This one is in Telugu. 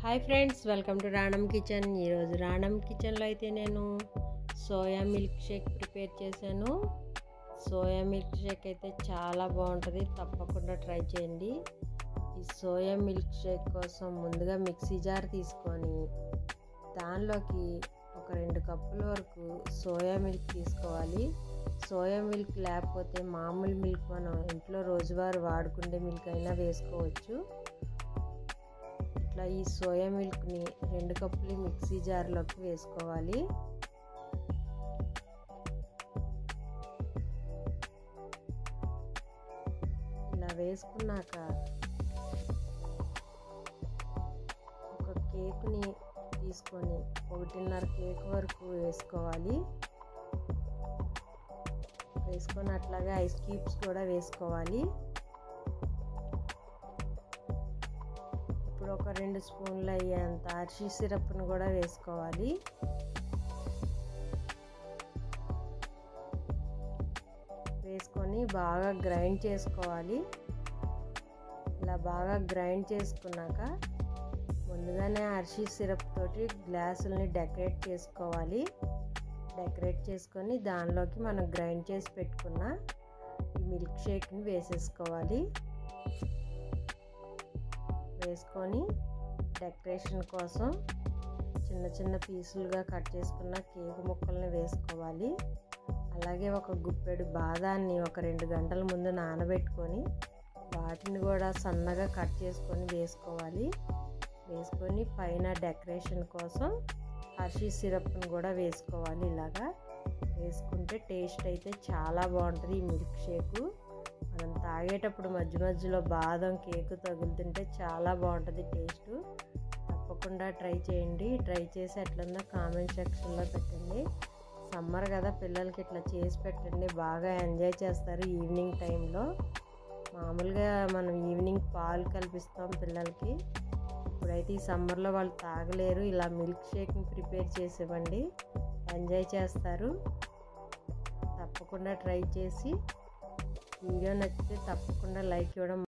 Hi friends, welcome to రాణం kitchen. ఈరోజు రాణం కిచెన్లో అయితే నేను సోయా మిల్క్ షేక్ ప్రిపేర్ చేశాను. సోయా మిల్క్ షేక్ అయితే చాలా బాగుంటుంది, తప్పకుండా ట్రై చేయండి. ఈ సోయా మిల్క్ షేక్ కోసం ముందుగా మిక్సీ జార్ తీసుకొని దానిలోకి ఒక 2 కప్పుల వరకు సోయా మిల్క్ తీసుకోవాలి. సోయా మిల్క్ లేకపోతే మామూలు మిల్క్ మనం ఇంట్లో రోజువారీ వాడుకునే మిల్క్ అయినా వేసుకోవచ్చు. ఇట్లా ఈ సోయా మిల్క్ని 2 కప్పులు మిక్సీ జార్లోకి వేసుకోవాలి. ఇలా వేసుకున్నాక ఒక కేక్ని తీసుకొని 1.5 కేక్ వరకు వేసుకోవాలి. వేసుకొని అట్లాగే ఐస్ క్యూబ్స్ కూడా వేసుకోవాలి. ఇప్పుడు ఒక 2 స్పూన్లు అయ్యేంత అరిసి సిరప్ను కూడా వేసుకోవాలి. వేసుకొని బాగా గ్రైండ్ చేసుకోవాలి. ఇలా బాగా గ్రైండ్ చేసుకున్నాక ముందుగానే అరిసి సిరప్ తోటి గ్లాసుల్ని డెకరేట్ చేసుకోవాలి. డెకరేట్ చేసుకొని దానిలోకి మనం గ్రైండ్ చేసి పెట్టుకున్న ఈ మిల్క్ షేక్ని వేసేసుకోవాలి. వేసుకొని డెకరేషన్ కోసం చిన్న చిన్న పీసులుగా కట్ చేసుకున్న కేక్ ముక్కల్ని వేసుకోవాలి. అలాగే ఒక గుప్పెడు బాదాన్ని ఒక 2 గంటల ముందు నానబెట్టుకొని వాటిని కూడా సన్నగా కట్ చేసుకొని వేసుకోవాలి. వేసుకొని పైన డెకరేషన్ కోసం హర్షీ సిరప్ని కూడా వేసుకోవాలి. ఇలాగా వేసుకుంటే టేస్ట్ అయితే చాలా బాగుంటుంది. ఈ మిల్క్ షేకు మనం తాగేటప్పుడు మధ్య మధ్యలో బాదం కేకు తగులుతుంటే చాలా బాగుంటుంది టేస్ట్. తప్పకుండా ట్రై చేయండి. ట్రై చేసి ఎట్లుందో కామెంట్ సెక్షన్లో పెట్టండి. సమ్మర్ కదా, పిల్లలకి ఇట్లా చేసి పెట్టండి, బాగా ఎంజాయ్ చేస్తారు ఈవినింగ్ టైంలో. మామూలుగా మనం ఈవినింగ్ పాలు కల్పిస్తాం పిల్లలకి. ఇప్పుడైతే ఈ సమ్మర్లో వాళ్ళు తాగలేరు, ఇలా మిల్క్ షేక్ని ప్రిపేర్ చేసివ్వండి, ఎంజాయ్ చేస్తారు. తప్పకుండా ట్రై చేసి వీడియో నచ్చితే తప్పకుండా లైక్ ఇవ్వడం